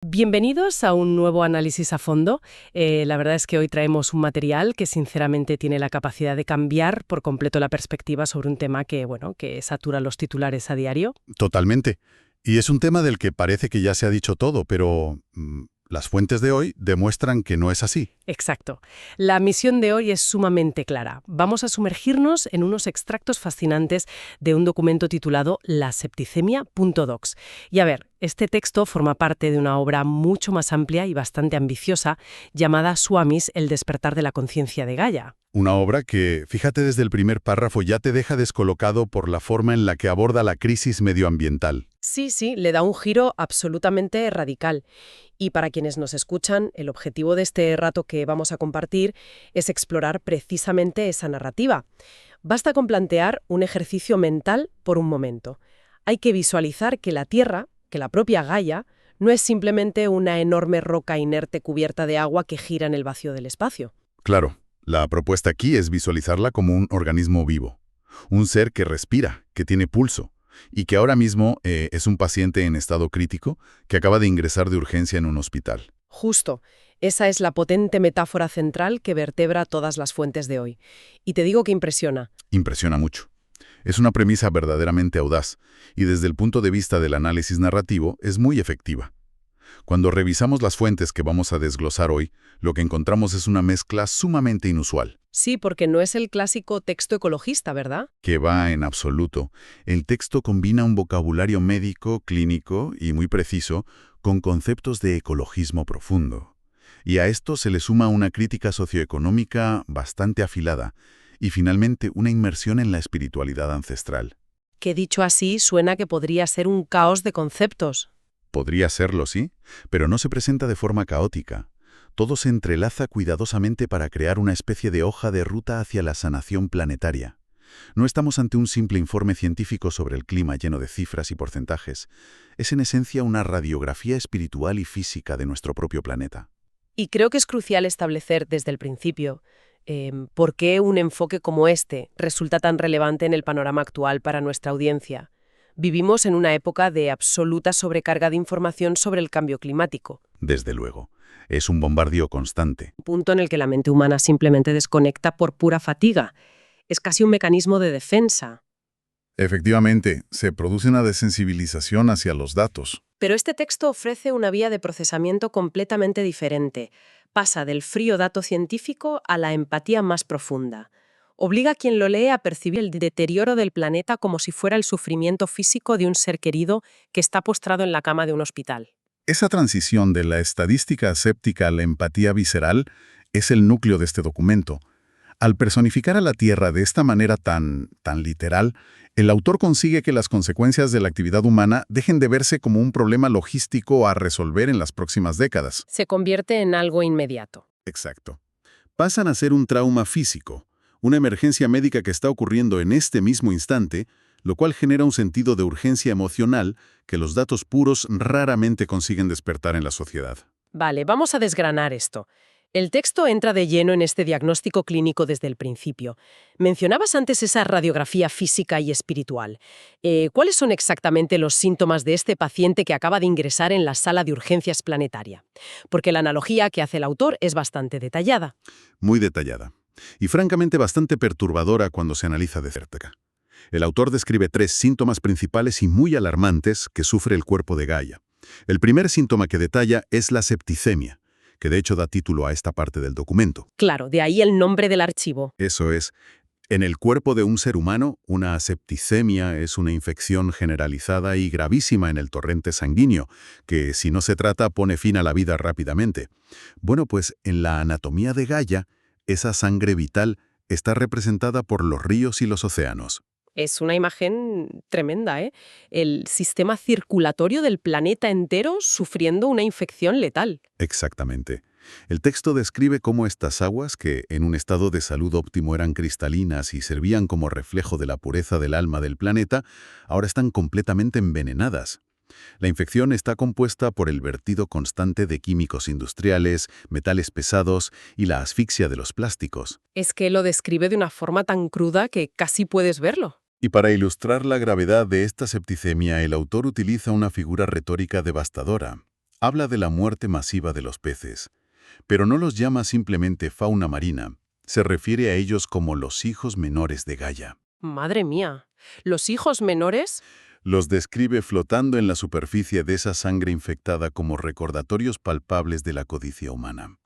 Bienvenidos a un nuevo análisis a fondo. La verdad es que hoy traemos un material que sinceramente tiene la capacidad de cambiar por completo la perspectiva sobre un tema que satura los titulares a diario. Totalmente. Y es un tema del que parece que ya se ha dicho todo, pero las fuentes de hoy demuestran que no es así. Exacto. La misión de hoy es sumamente clara. Vamos a sumergirnos en unos extractos fascinantes de un documento titulado La septicemia.docs. Y a ver, este texto forma parte de una obra mucho más amplia y bastante ambiciosa llamada Swamis, el despertar de la conciencia de Gaia. Una obra que, fíjate, desde el primer párrafo ya te deja descolocado por la forma en la que aborda la crisis medioambiental. Sí, le da un giro absolutamente radical. Y para quienes nos escuchan, el objetivo de este rato que vamos a compartir es explorar precisamente esa narrativa. Basta con plantear un ejercicio mental por un momento. Hay que visualizar que la Tierra, que la propia Gaia, no es simplemente una enorme roca inerte cubierta de agua que gira en el vacío del espacio. Claro, la propuesta aquí es visualizarla como un organismo vivo, un ser que respira, que tiene pulso, y que ahora mismo es un paciente en estado crítico que acaba de ingresar de urgencia en un hospital. Justo, esa es la potente metáfora central que vertebra todas las fuentes de hoy. Y te digo que impresiona. Impresiona mucho. Es una premisa verdaderamente audaz, y desde el punto de vista del análisis narrativo es muy efectiva. Cuando revisamos las fuentes que vamos a desglosar hoy, lo que encontramos es una mezcla sumamente inusual. Sí, porque no es el clásico texto ecologista, ¿verdad? Que va en absoluto. El texto combina un vocabulario médico, clínico y muy preciso con conceptos de ecologismo profundo. Y a esto se le suma una crítica socioeconómica bastante afilada y finalmente una inmersión en la espiritualidad ancestral. Que dicho así, suena que podría ser un caos de conceptos. Podría serlo, sí, pero no se presenta de forma caótica. Todo se entrelaza cuidadosamente para crear una especie de hoja de ruta hacia la sanación planetaria. No estamos ante un simple informe científico sobre el clima lleno de cifras y porcentajes. Es en esencia una radiografía espiritual y física de nuestro propio planeta. Y creo que es crucial establecer desde el principio por qué un enfoque como este resulta tan relevante en el panorama actual para nuestra audiencia. Vivimos en una época de absoluta sobrecarga de información sobre el cambio climático. Desde luego. Es un bombardeo constante. Un punto en el que la mente humana simplemente desconecta por pura fatiga. Es casi un mecanismo de defensa. Efectivamente, se produce una desensibilización hacia los datos. Pero este texto ofrece una vía de procesamiento completamente diferente. Pasa del frío dato científico a la empatía más profunda. Obliga a quien lo lee a percibir el deterioro del planeta como si fuera el sufrimiento físico de un ser querido que está postrado en la cama de un hospital. Esa transición de la estadística aséptica a la empatía visceral es el núcleo de este documento. Al personificar a la Tierra de esta manera tan literal, el autor consigue que las consecuencias de la actividad humana dejen de verse como un problema logístico a resolver en las próximas décadas. Se convierte en algo inmediato. Exacto. Pasan a ser un trauma físico, una emergencia médica que está ocurriendo en este mismo instante, lo cual genera un sentido de urgencia emocional que los datos puros raramente consiguen despertar en la sociedad. Vale, vamos a desgranar esto. El texto entra de lleno en este diagnóstico clínico desde el principio. Mencionabas antes esa radiografía física y espiritual. ¿Cuáles son exactamente los síntomas de este paciente que acaba de ingresar en la sala de urgencias planetaria? Porque la analogía que hace el autor es bastante detallada. Muy detallada. Y francamente bastante perturbadora cuando se analiza de cerca. El autor describe 3 síntomas principales y muy alarmantes que sufre el cuerpo de Gaia. El primer síntoma que detalla es la septicemia, que de hecho da título a esta parte del documento. Claro, de ahí el nombre del archivo. Eso es. En el cuerpo de un ser humano, una septicemia es una infección generalizada y gravísima en el torrente sanguíneo, que si no se trata pone fin a la vida rápidamente. Bueno, pues en la anatomía de Gaia, esa sangre vital está representada por los ríos y los océanos. Es una imagen tremenda, ¿eh? El sistema circulatorio del planeta entero sufriendo una infección letal. Exactamente. El texto describe cómo estas aguas, que en un estado de salud óptimo eran cristalinas y servían como reflejo de la pureza del alma del planeta, ahora están completamente envenenadas. La infección está compuesta por el vertido constante de químicos industriales, metales pesados y la asfixia de los plásticos. Es que lo describe de una forma tan cruda que casi puedes verlo. Y para ilustrar la gravedad de esta septicemia, el autor utiliza una figura retórica devastadora. Habla de la muerte masiva de los peces, pero no los llama simplemente fauna marina. Se refiere a ellos como los hijos menores de Gaia. Madre mía. ¿Los hijos menores? Los describe flotando en la superficie de esa sangre infectada como recordatorios palpables de la codicia humana.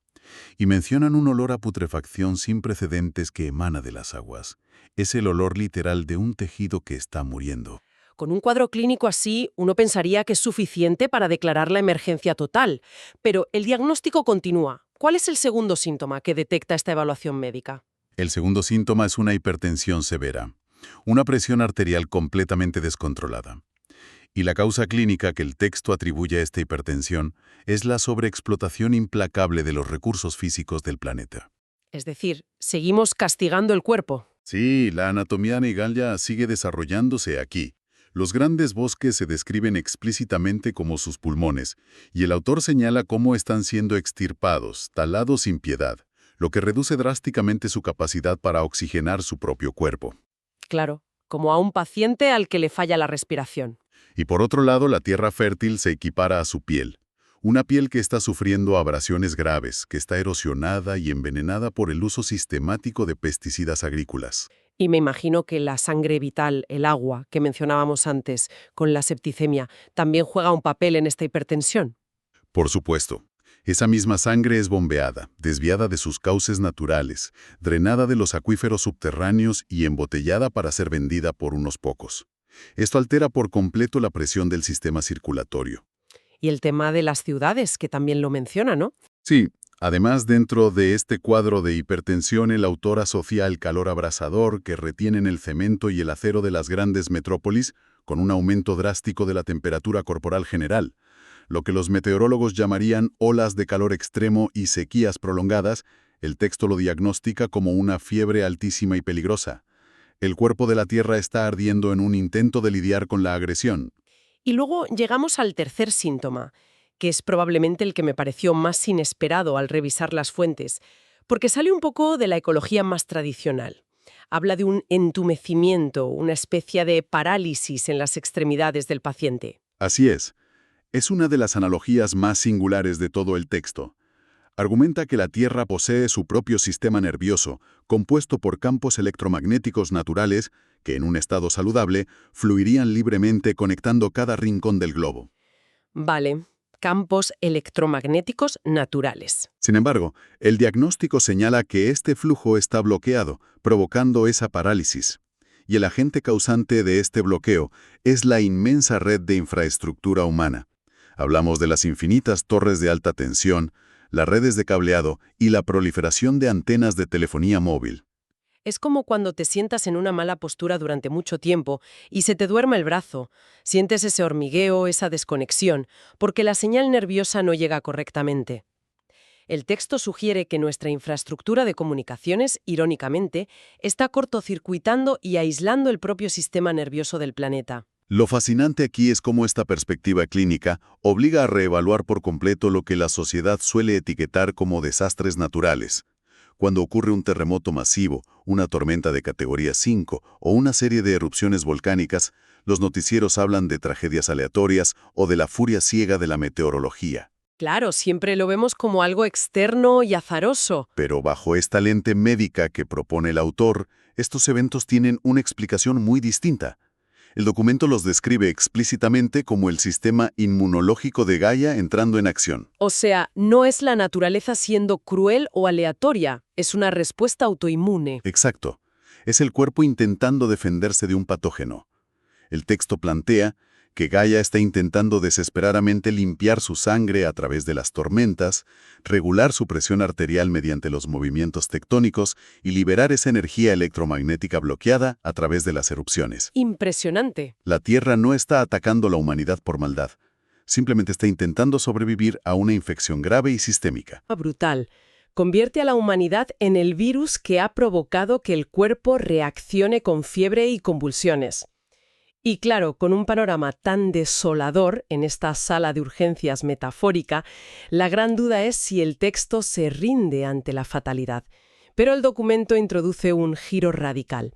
Y mencionan un olor a putrefacción sin precedentes que emana de las aguas. Es el olor literal de un tejido que está muriendo. Con un cuadro clínico así, uno pensaría que es suficiente para declarar la emergencia total. Pero el diagnóstico continúa. ¿Cuál es el segundo síntoma que detecta esta evaluación médica? El segundo síntoma es una hipertensión severa, una presión arterial completamente descontrolada. Y la causa clínica que el texto atribuye a esta hipertensión es la sobreexplotación implacable de los recursos físicos del planeta. Es decir, seguimos castigando el cuerpo. Sí, la anatomía Gaia sigue desarrollándose aquí. Los grandes bosques se describen explícitamente como sus pulmones, y el autor señala cómo están siendo extirpados, talados sin piedad, lo que reduce drásticamente su capacidad para oxigenar su propio cuerpo. Claro, como a un paciente al que le falla la respiración. Y por otro lado, la tierra fértil se equipara a su piel. Una piel que está sufriendo abrasiones graves, que está erosionada y envenenada por el uso sistemático de pesticidas agrícolas. Y me imagino que la sangre vital, el agua que mencionábamos antes, con la septicemia, también juega un papel en esta hipertensión. Por supuesto. Esa misma sangre es bombeada, desviada de sus cauces naturales, drenada de los acuíferos subterráneos y embotellada para ser vendida por unos pocos. Esto altera por completo la presión del sistema circulatorio. Y el tema de las ciudades, que también lo menciona, ¿no? Sí, además dentro de este cuadro de hipertensión el autor asocia el calor abrasador que retienen el cemento y el acero de las grandes metrópolis con un aumento drástico de la temperatura corporal general, lo que los meteorólogos llamarían olas de calor extremo y sequías prolongadas. El texto lo diagnostica como una fiebre altísima y peligrosa. El cuerpo de la Tierra está ardiendo en un intento de lidiar con la agresión. Y luego llegamos al tercer síntoma, que es probablemente el que me pareció más inesperado al revisar las fuentes, porque sale un poco de la ecología más tradicional. Habla de un entumecimiento, una especie de parálisis en las extremidades del paciente. Así es una de las analogías más singulares de todo el texto. Argumenta que la Tierra posee su propio sistema nervioso, compuesto por campos electromagnéticos naturales que, en un estado saludable, fluirían libremente conectando cada rincón del globo. Vale, campos electromagnéticos naturales. Sin embargo, el diagnóstico señala que este flujo está bloqueado, provocando esa parálisis. Y el agente causante de este bloqueo es la inmensa red de infraestructura humana. Hablamos de las infinitas torres de alta tensión, las redes de cableado y la proliferación de antenas de telefonía móvil. Es como cuando te sientas en una mala postura durante mucho tiempo y se te duerme el brazo. Sientes ese hormigueo, esa desconexión, porque la señal nerviosa no llega correctamente. El texto sugiere que nuestra infraestructura de comunicaciones, irónicamente, está cortocircuitando y aislando el propio sistema nervioso del planeta. Lo fascinante aquí es cómo esta perspectiva clínica obliga a reevaluar por completo lo que la sociedad suele etiquetar como desastres naturales. Cuando ocurre un terremoto masivo, una tormenta de categoría 5 o una serie de erupciones volcánicas, los noticieros hablan de tragedias aleatorias o de la furia ciega de la meteorología. Claro, siempre lo vemos como algo externo y azaroso. Pero bajo esta lente médica que propone el autor, estos eventos tienen una explicación muy distinta. El documento los describe explícitamente como el sistema inmunológico de Gaia entrando en acción. O sea, no es la naturaleza siendo cruel o aleatoria, es una respuesta autoinmune. Exacto. Es el cuerpo intentando defenderse de un patógeno. El texto plantea que Gaia está intentando desesperadamente limpiar su sangre a través de las tormentas, regular su presión arterial mediante los movimientos tectónicos y liberar esa energía electromagnética bloqueada a través de las erupciones. Impresionante. La Tierra no está atacando a la humanidad por maldad. Simplemente está intentando sobrevivir a una infección grave y sistémica. Brutal. Convierte a la humanidad en el virus que ha provocado que el cuerpo reaccione con fiebre y convulsiones. Y claro, con un panorama tan desolador en esta sala de urgencias metafórica, la gran duda es si el texto se rinde ante la fatalidad. Pero el documento introduce un giro radical.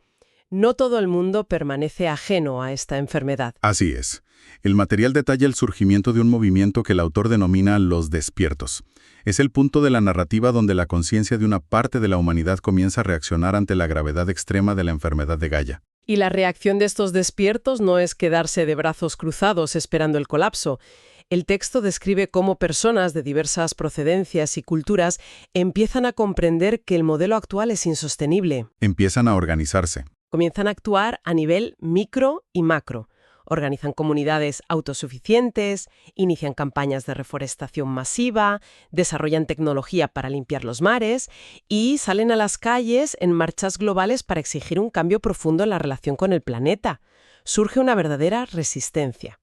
No todo el mundo permanece ajeno a esta enfermedad. Así es. El material detalla el surgimiento de un movimiento que el autor denomina los despiertos. Es el punto de la narrativa donde la conciencia de una parte de la humanidad comienza a reaccionar ante la gravedad extrema de la enfermedad de Gaia. Y la reacción de estos despiertos no es quedarse de brazos cruzados esperando el colapso. El texto describe cómo personas de diversas procedencias y culturas empiezan a comprender que el modelo actual es insostenible. Empiezan a organizarse. Comienzan a actuar a nivel micro y macro. Organizan comunidades autosuficientes, inician campañas de reforestación masiva, desarrollan tecnología para limpiar los mares y salen a las calles en marchas globales para exigir un cambio profundo en la relación con el planeta. Surge una verdadera resistencia.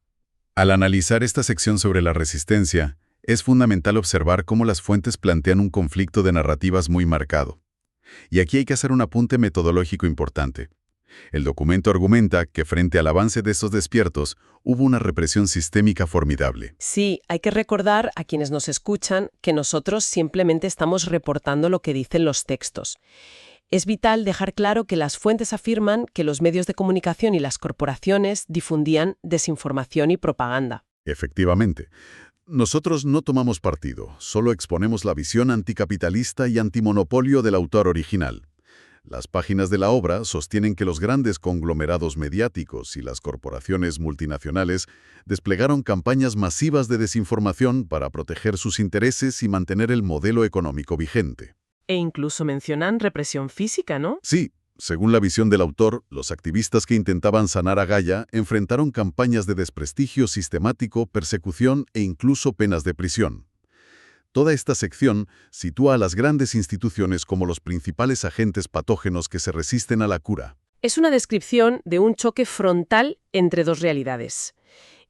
Al analizar esta sección sobre la resistencia, es fundamental observar cómo las fuentes plantean un conflicto de narrativas muy marcado. Y aquí hay que hacer un apunte metodológico importante. El documento argumenta que frente al avance de estos despiertos hubo una represión sistémica formidable. Sí, hay que recordar a quienes nos escuchan que nosotros simplemente estamos reportando lo que dicen los textos. Es vital dejar claro que las fuentes afirman que los medios de comunicación y las corporaciones difundían desinformación y propaganda. Efectivamente. Nosotros no tomamos partido, solo exponemos la visión anticapitalista y antimonopolio del autor original. Las páginas de la obra sostienen que los grandes conglomerados mediáticos y las corporaciones multinacionales desplegaron campañas masivas de desinformación para proteger sus intereses y mantener el modelo económico vigente. E incluso mencionan represión física, ¿no? Sí, según la visión del autor, los activistas que intentaban sanar a Gaia enfrentaron campañas de desprestigio sistemático, persecución e incluso penas de prisión. Toda esta sección sitúa a las grandes instituciones como los principales agentes patógenos que se resisten a la cura. Es una descripción de un choque frontal entre dos realidades.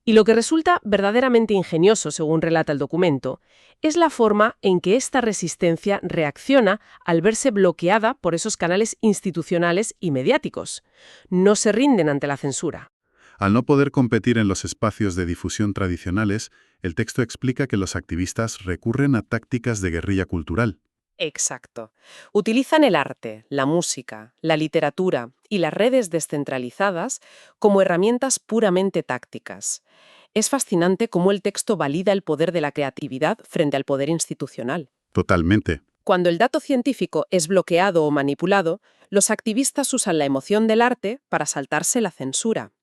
Y lo que resulta verdaderamente ingenioso, según relata el documento, es la forma en que esta resistencia reacciona al verse bloqueada por esos canales institucionales y mediáticos. No se rinden ante la censura. Al no poder competir en los espacios de difusión tradicionales, el texto explica que los activistas recurren a tácticas de guerrilla cultural. Exacto. Utilizan el arte, la música, la literatura y las redes descentralizadas como herramientas puramente tácticas. Es fascinante cómo el texto valida el poder de la creatividad frente al poder institucional. Totalmente. Cuando el dato científico es bloqueado o manipulado, los activistas usan la emoción del arte para saltarse la censura.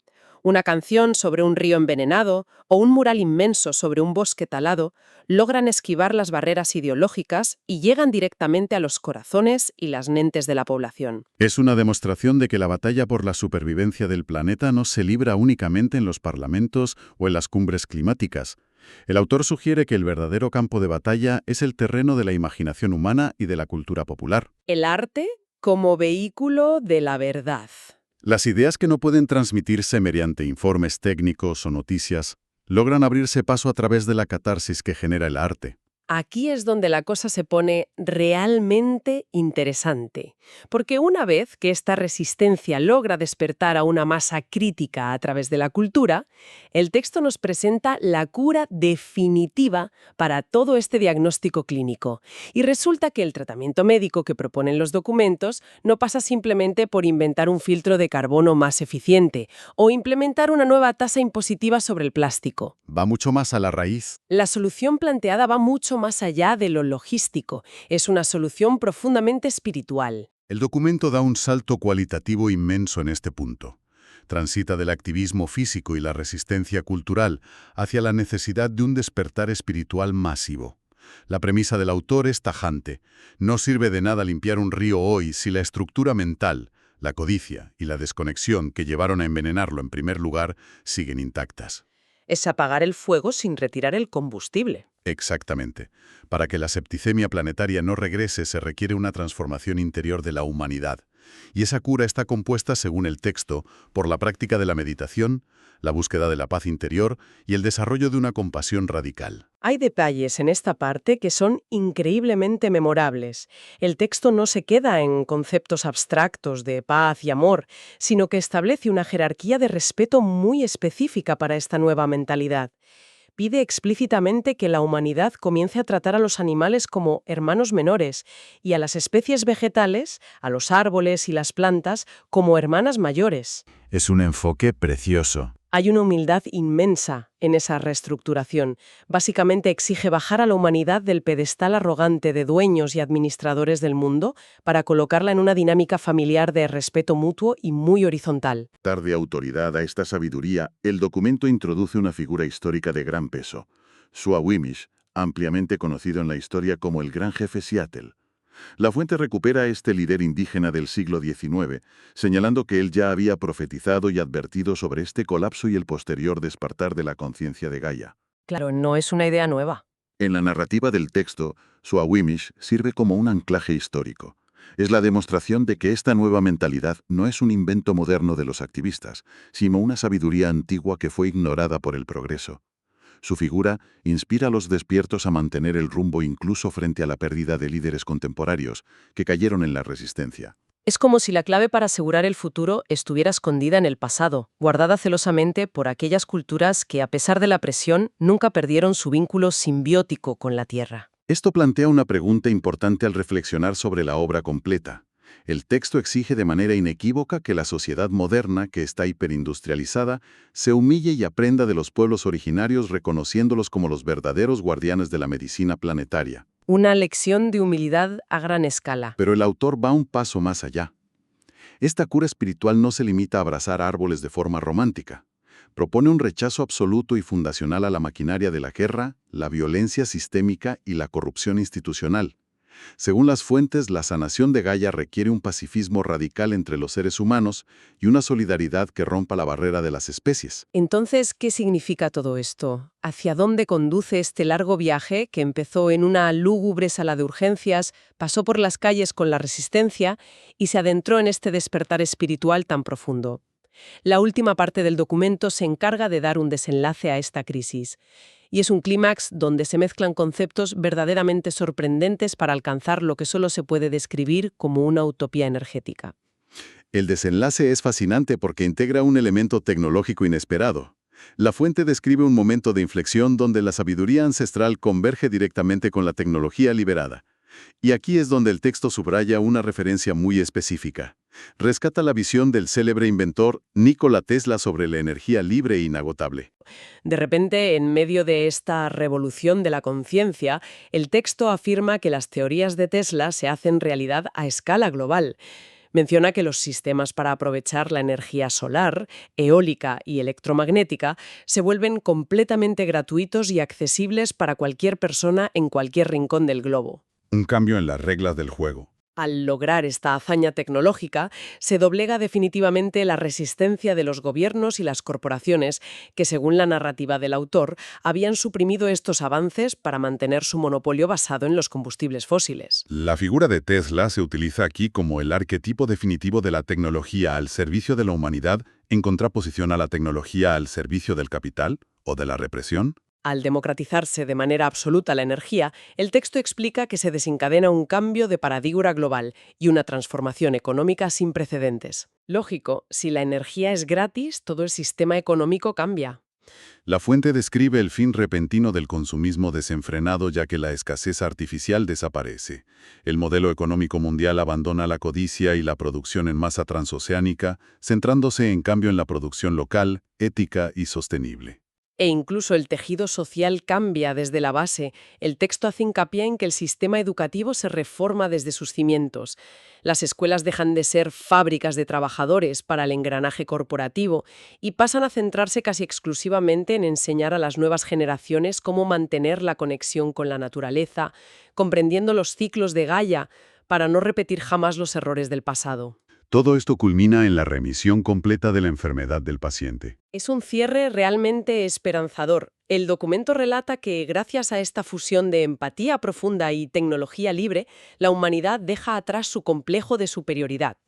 Una canción sobre un río envenenado o un mural inmenso sobre un bosque talado logran esquivar las barreras ideológicas y llegan directamente a los corazones y las mentes de la población. Es una demostración de que la batalla por la supervivencia del planeta no se libra únicamente en los parlamentos o en las cumbres climáticas. El autor sugiere que el verdadero campo de batalla es el terreno de la imaginación humana y de la cultura popular. El arte como vehículo de la verdad. Las ideas que no pueden transmitirse mediante informes técnicos o noticias logran abrirse paso a través de la catarsis que genera el arte. Aquí es donde la cosa se pone realmente interesante, porque una vez que esta resistencia logra despertar a una masa crítica a través de la cultura, el texto nos presenta la cura definitiva para todo este diagnóstico clínico. Y resulta que el tratamiento médico que proponen los documentos no pasa simplemente por inventar un filtro de carbono más eficiente o implementar una nueva tasa impositiva sobre el plástico. Va mucho más a la raíz. La solución planteada va mucho más allá de lo logístico. Es una solución profundamente espiritual. El documento da un salto cualitativo inmenso en este punto. Transita del activismo físico y la resistencia cultural hacia la necesidad de un despertar espiritual masivo. La premisa del autor es tajante. No sirve de nada limpiar un río hoy si la estructura mental, la codicia y la desconexión que llevaron a envenenarlo en primer lugar siguen intactas. Es apagar el fuego sin retirar el combustible. Exactamente. Para que la septicemia planetaria no regrese se requiere una transformación interior de la humanidad. Y esa cura está compuesta, según el texto, por la práctica de la meditación, la búsqueda de la paz interior y el desarrollo de una compasión radical. Hay detalles en esta parte que son increíblemente memorables. El texto no se queda en conceptos abstractos de paz y amor, sino que establece una jerarquía de respeto muy específica para esta nueva mentalidad. Pide explícitamente que la humanidad comience a tratar a los animales como hermanos menores y a las especies vegetales, a los árboles y las plantas, como hermanas mayores. Es un enfoque precioso. Hay una humildad inmensa en esa reestructuración. Básicamente exige bajar a la humanidad del pedestal arrogante de dueños y administradores del mundo para colocarla en una dinámica familiar de respeto mutuo y muy horizontal. Dar de autoridad a esta sabiduría, el documento introduce una figura histórica de gran peso, Suawimish, ampliamente conocido en la historia como el Gran Jefe Seattle. La fuente recupera a este líder indígena del siglo XIX, señalando que él ya había profetizado y advertido sobre este colapso y el posterior despertar de la conciencia de Gaia. Claro, no es una idea nueva. En la narrativa del texto, Suawimish sirve como un anclaje histórico. Es la demostración de que esta nueva mentalidad no es un invento moderno de los activistas, sino una sabiduría antigua que fue ignorada por el progreso. Su figura inspira a los despiertos a mantener el rumbo incluso frente a la pérdida de líderes contemporáneos que cayeron en la resistencia. Es como si la clave para asegurar el futuro estuviera escondida en el pasado, guardada celosamente por aquellas culturas que, a pesar de la presión, nunca perdieron su vínculo simbiótico con la Tierra. Esto plantea una pregunta importante al reflexionar sobre la obra completa. El texto exige de manera inequívoca que la sociedad moderna, que está hiperindustrializada, se humille y aprenda de los pueblos originarios reconociéndolos como los verdaderos guardianes de la medicina planetaria. Una lección de humildad a gran escala. Pero el autor va un paso más allá. Esta cura espiritual no se limita a abrazar árboles de forma romántica. Propone un rechazo absoluto y fundacional a la maquinaria de la guerra, la violencia sistémica y la corrupción institucional. Según las fuentes, la sanación de Gaia requiere un pacifismo radical entre los seres humanos y una solidaridad que rompa la barrera de las especies. Entonces, ¿qué significa todo esto? ¿Hacia dónde conduce este largo viaje que empezó en una lúgubre sala de urgencias, pasó por las calles con la resistencia y se adentró en este despertar espiritual tan profundo? La última parte del documento se encarga de dar un desenlace a esta crisis. Y es un clímax donde se mezclan conceptos verdaderamente sorprendentes para alcanzar lo que solo se puede describir como una utopía energética. El desenlace es fascinante porque integra un elemento tecnológico inesperado. La fuente describe un momento de inflexión donde la sabiduría ancestral converge directamente con la tecnología liberada. Y aquí es donde el texto subraya una referencia muy específica. Rescata la visión del célebre inventor Nikola Tesla sobre la energía libre e inagotable. De repente, en medio de esta revolución de la conciencia, el texto afirma que las teorías de Tesla se hacen realidad a escala global. Menciona que los sistemas para aprovechar la energía solar, eólica y electromagnética se vuelven completamente gratuitos y accesibles para cualquier persona en cualquier rincón del globo. Un cambio en las reglas del juego. Al lograr esta hazaña tecnológica, se doblega definitivamente la resistencia de los gobiernos y las corporaciones que, según la narrativa del autor, habían suprimido estos avances para mantener su monopolio basado en los combustibles fósiles. La figura de Tesla se utiliza aquí como el arquetipo definitivo de la tecnología al servicio de la humanidad en contraposición a la tecnología al servicio del capital o de la represión. Al democratizarse de manera absoluta la energía, el texto explica que se desencadena un cambio de paradigma global y una transformación económica sin precedentes. Lógico, si la energía es gratis, todo el sistema económico cambia. La fuente describe el fin repentino del consumismo desenfrenado ya que la escasez artificial desaparece. El modelo económico mundial abandona la codicia y la producción en masa transoceánica, centrándose en cambio en la producción local, ética y sostenible. E incluso el tejido social cambia desde la base. El texto hace hincapié en que el sistema educativo se reforma desde sus cimientos. Las escuelas dejan de ser fábricas de trabajadores para el engranaje corporativo y pasan a centrarse casi exclusivamente en enseñar a las nuevas generaciones cómo mantener la conexión con la naturaleza, comprendiendo los ciclos de Gaia, para no repetir jamás los errores del pasado. Todo esto culmina en la remisión completa de la enfermedad del paciente. Es un cierre realmente esperanzador. El documento relata que, gracias a esta fusión de empatía profunda y tecnología libre, la humanidad deja atrás su complejo de superioridad.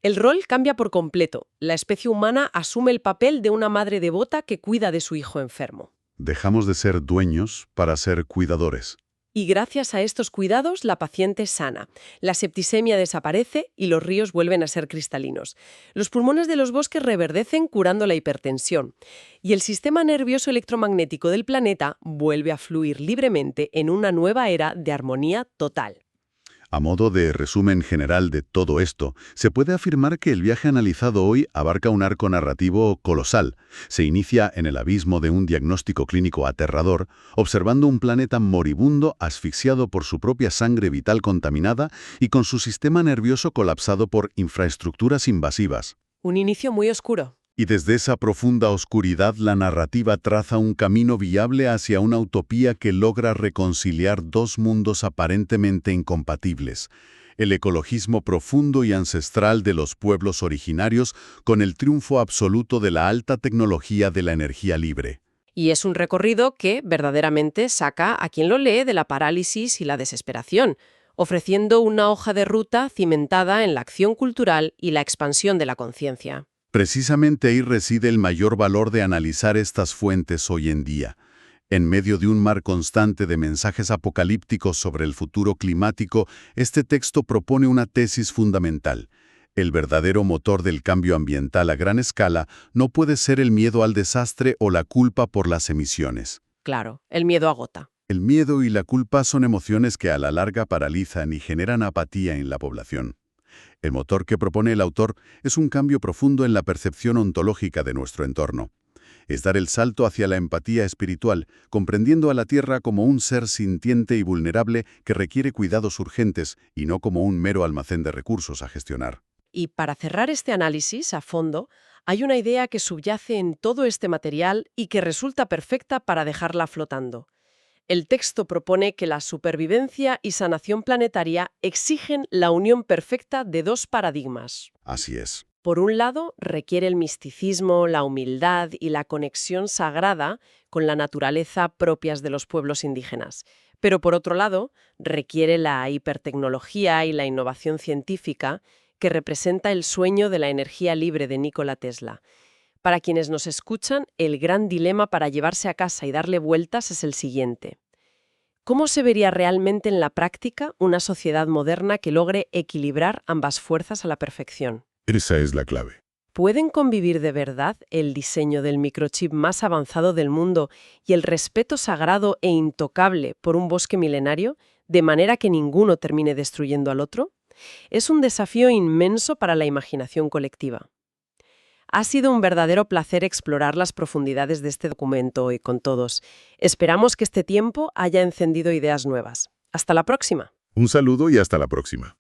El rol cambia por completo. La especie humana asume el papel de una madre devota que cuida de su hijo enfermo. Dejamos de ser dueños para ser cuidadores. Y gracias a estos cuidados, la paciente sana. La septicemia desaparece y los ríos vuelven a ser cristalinos. Los pulmones de los bosques reverdecen curando la hipertensión. Y el sistema nervioso electromagnético del planeta vuelve a fluir libremente en una nueva era de armonía total. A modo de resumen general de todo esto, se puede afirmar que el viaje analizado hoy abarca un arco narrativo colosal. Se inicia en el abismo de un diagnóstico clínico aterrador, observando un planeta moribundo asfixiado por su propia sangre vital contaminada y con su sistema nervioso colapsado por infraestructuras invasivas. Un inicio muy oscuro. Y desde esa profunda oscuridad la narrativa traza un camino viable hacia una utopía que logra reconciliar dos mundos aparentemente incompatibles: el ecologismo profundo y ancestral de los pueblos originarios con el triunfo absoluto de la alta tecnología de la energía libre. Y es un recorrido que verdaderamente saca a quien lo lee de la parálisis y la desesperación, ofreciendo una hoja de ruta cimentada en la acción cultural y la expansión de la conciencia. Precisamente ahí reside el mayor valor de analizar estas fuentes hoy en día. En medio de un mar constante de mensajes apocalípticos sobre el futuro climático, este texto propone una tesis fundamental. El verdadero motor del cambio ambiental a gran escala no puede ser el miedo al desastre o la culpa por las emisiones. Claro, el miedo agota. El miedo y la culpa son emociones que a la larga paralizan y generan apatía en la población. El motor que propone el autor es un cambio profundo en la percepción ontológica de nuestro entorno. Es dar el salto hacia la empatía espiritual, comprendiendo a la Tierra como un ser sintiente y vulnerable que requiere cuidados urgentes y no como un mero almacén de recursos a gestionar. Y para cerrar este análisis a fondo, hay una idea que subyace en todo este material y que resulta perfecta para dejarla flotando. El texto propone que la supervivencia y sanación planetaria exigen la unión perfecta de dos paradigmas. Así es. Por un lado, requiere el misticismo, la humildad y la conexión sagrada con la naturaleza propias de los pueblos indígenas. Pero por otro lado, requiere la hipertecnología y la innovación científica que representa el sueño de la energía libre de Nikola Tesla. Para quienes nos escuchan, el gran dilema para llevarse a casa y darle vueltas es el siguiente. ¿Cómo se vería realmente en la práctica una sociedad moderna que logre equilibrar ambas fuerzas a la perfección? Esa es la clave. ¿Pueden convivir de verdad el diseño del microchip más avanzado del mundo y el respeto sagrado e intocable por un bosque milenario, de manera que ninguno termine destruyendo al otro? Es un desafío inmenso para la imaginación colectiva. Ha sido un verdadero placer explorar las profundidades de este documento hoy con todos. Esperamos que este tiempo haya encendido ideas nuevas. Hasta la próxima. Un saludo y hasta la próxima.